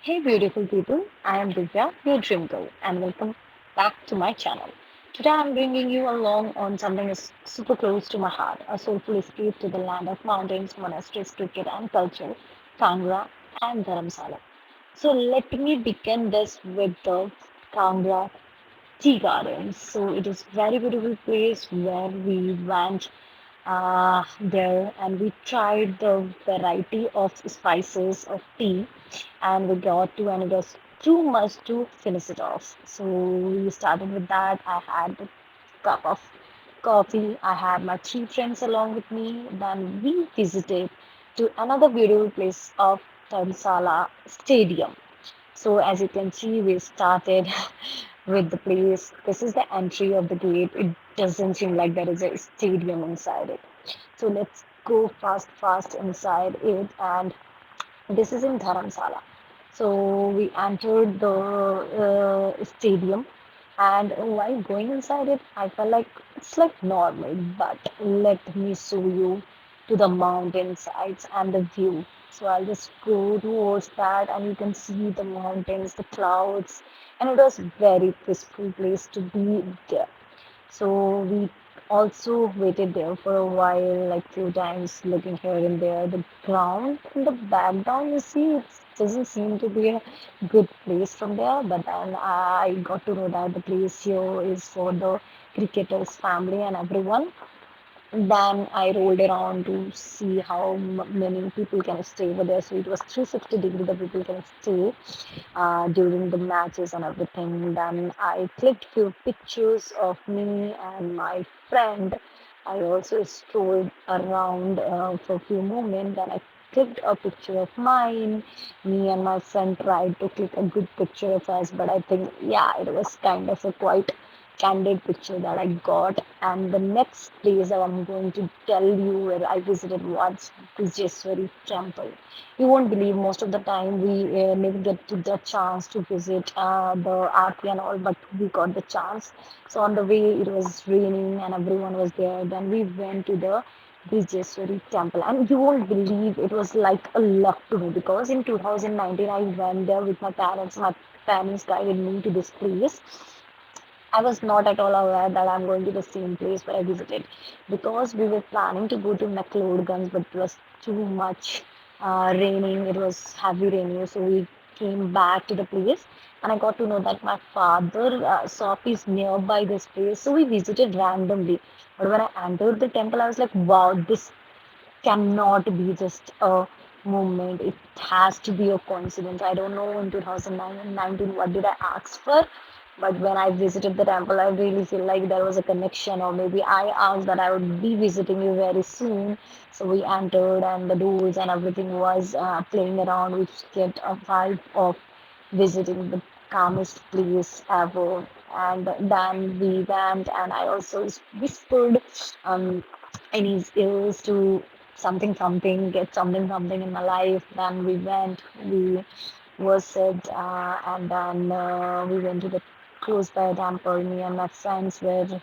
Hey beautiful people, I am Divya, your dream girl, and welcome back to my channel. Today I'm bringing you along on something is super close to my heart, a soulful escape to the land of mountains, monasteries, cricket and culture, Kangra and Dharamsala. So let me begin this with the Kangra tea gardens. So it is very beautiful place where we went there and we tried the variety of spices of tea and we got to and it was too much to finish it off. So we started with that. I had a cup of coffee. I had my three friends along with me. Then we visited to another beautiful place of Tansala Stadium. So as you can see, we started with the place. This is the entry of the gate. It doesn't seem like there is a stadium inside it. So let's go fast inside it. And this is in Dharamsala. So we entered the stadium, and while going inside it, I felt like it's like normal, but let me show you to the mountain sides and the view. So I'll just go towards that, and you can see the mountains, the clouds, and it was very peaceful place to be there. So we also waited there for a while, like few times, looking here and there. The ground in the background, you see, it doesn't seem to be a good place from there. But then I got to know that the place here is for the cricketers' family and everyone. Then I rolled around to see how many people can stay over there. So it was 360-degree the people can stay during the matches and everything. Then I clicked few pictures of me and my friend. I also strolled around for a few moments. Then I clicked a picture of mine. Me and my friend tried to click a good picture of us, but I think, yeah, it was kind of a quite candid picture that I got. And the next place that I'm going to tell you where I visited was Vijayeswari Temple. You won't believe most of the time we never get to the chance to visit the Aarti and all, but we got the chance. So on the way it was raining and everyone was there. Then we went to the Vijayeswari temple, and you won't believe it was like a luck to me because in 2019 I went there with my parents. My parents guided me to this place. I was not at all aware that I'm going to the same place where I visited because we were planning to go to McLeodganj, but it was too much raining. It was heavy raining, so we came back to the place. And I got to know that my father shop is nearby this place, so we visited randomly. But when I entered the temple, I was like, "Wow, this cannot be just a moment. It has to be a coincidence." I don't know in 2019 what did I ask for, but when I visited the temple, I really feel like there was a connection, or maybe I asked that I would be visiting you very soon. So we entered, and the doors and everything was playing around, which get a vibe of visiting the calmest place ever. And then we went, and I also whispered um, in his ears to get something in my life. Then we went, we worshipped, and then we went to the close by temple. Me and my friends were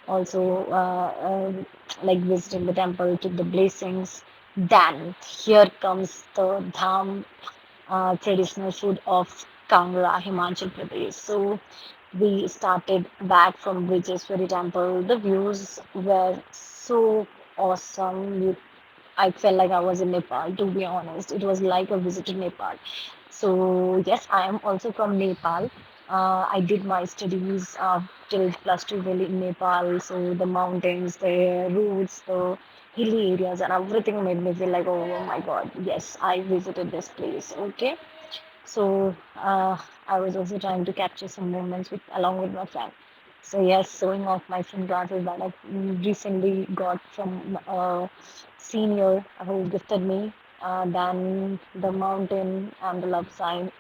also like visiting the temple, took the blessings. Then here comes the dham traditional food of Kangra, Himachal Pradesh. So we started back from Bridgeswari Temple. The views were so awesome. I felt like I was in Nepal, to be honest. It was like a visit to Nepal. So, yes, I am also from Nepal. I did my studies till plus two in Nepal. So, the mountains, the roads, the hilly areas, and everything made me feel like, oh my God, yes, I visited this place. Okay. So I was also trying to capture some moments with along with my friend. So yes, showing off my sunglasses that I recently got from a senior who gifted me. Then the mountain and the love sign.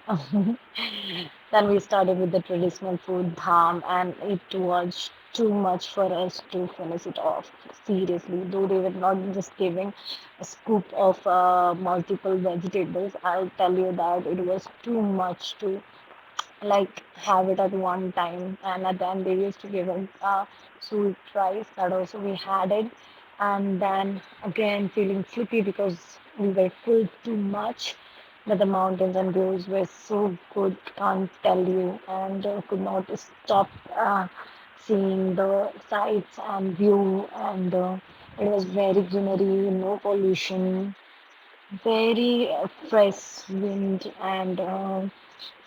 Then we started with the traditional food, dham, and it was too much for us to finish it off. Seriously, though they were not just giving a scoop of multiple vegetables, I'll tell you that it was too much to like have it at one time. And at the end, they used to give us sweet rice that also we had it. And then again, feeling sleepy because we were full too much. But the mountains and views were so good, can't tell you, and could not stop seeing the sights and view. And it was very greenery, no pollution, very fresh wind, and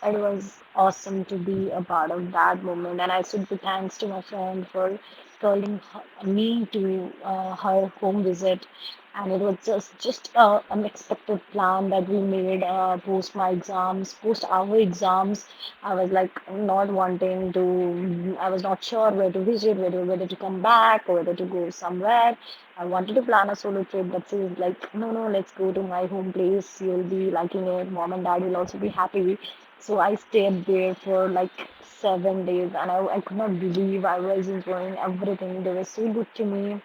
it was awesome to be a part of that moment. And I should be thanks to my friend for calling me to her home visit. And it was just a unexpected plan that we made post my exams, post our exams. I was like not wanting to. I was not sure where to visit, whether to come back or whether to go somewhere. I wanted to plan a solo trip that says like, no, no, let's go to my home place. You'll be liking it. Mom and dad will also be happy. So I stayed there for like 7 days, and I could not believe I was enjoying everything. They were so good to me.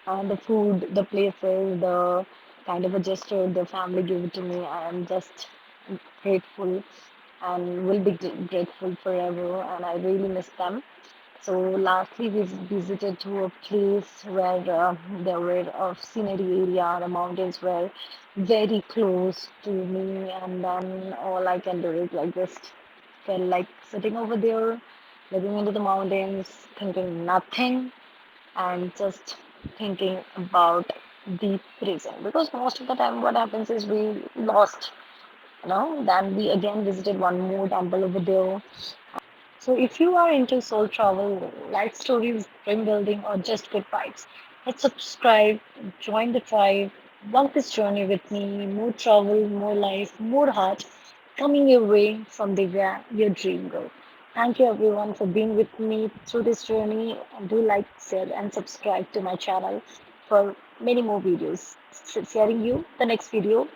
The food, the places, the kind of a gesture the family gave to me. I am just grateful and will be grateful forever. And I really miss them. So lastly, we visited to a place where there were a scenery area. The mountains were very close to me, and then all I can do is like just felt like sitting over there, looking into the mountains, thinking nothing, and just thinking about the present. Because most of the time, what happens is we lost, then we again visited one more temple over there. So if you are into soul travel, life stories, dream building, or just good vibes, hit subscribe, join the tribe, walk this journey with me. More travel, more life, more heart coming your way from the where your dream go. Thank you everyone for being with me through this journey. And do like, share, and subscribe to my channel for many more videos. Sharing you the next video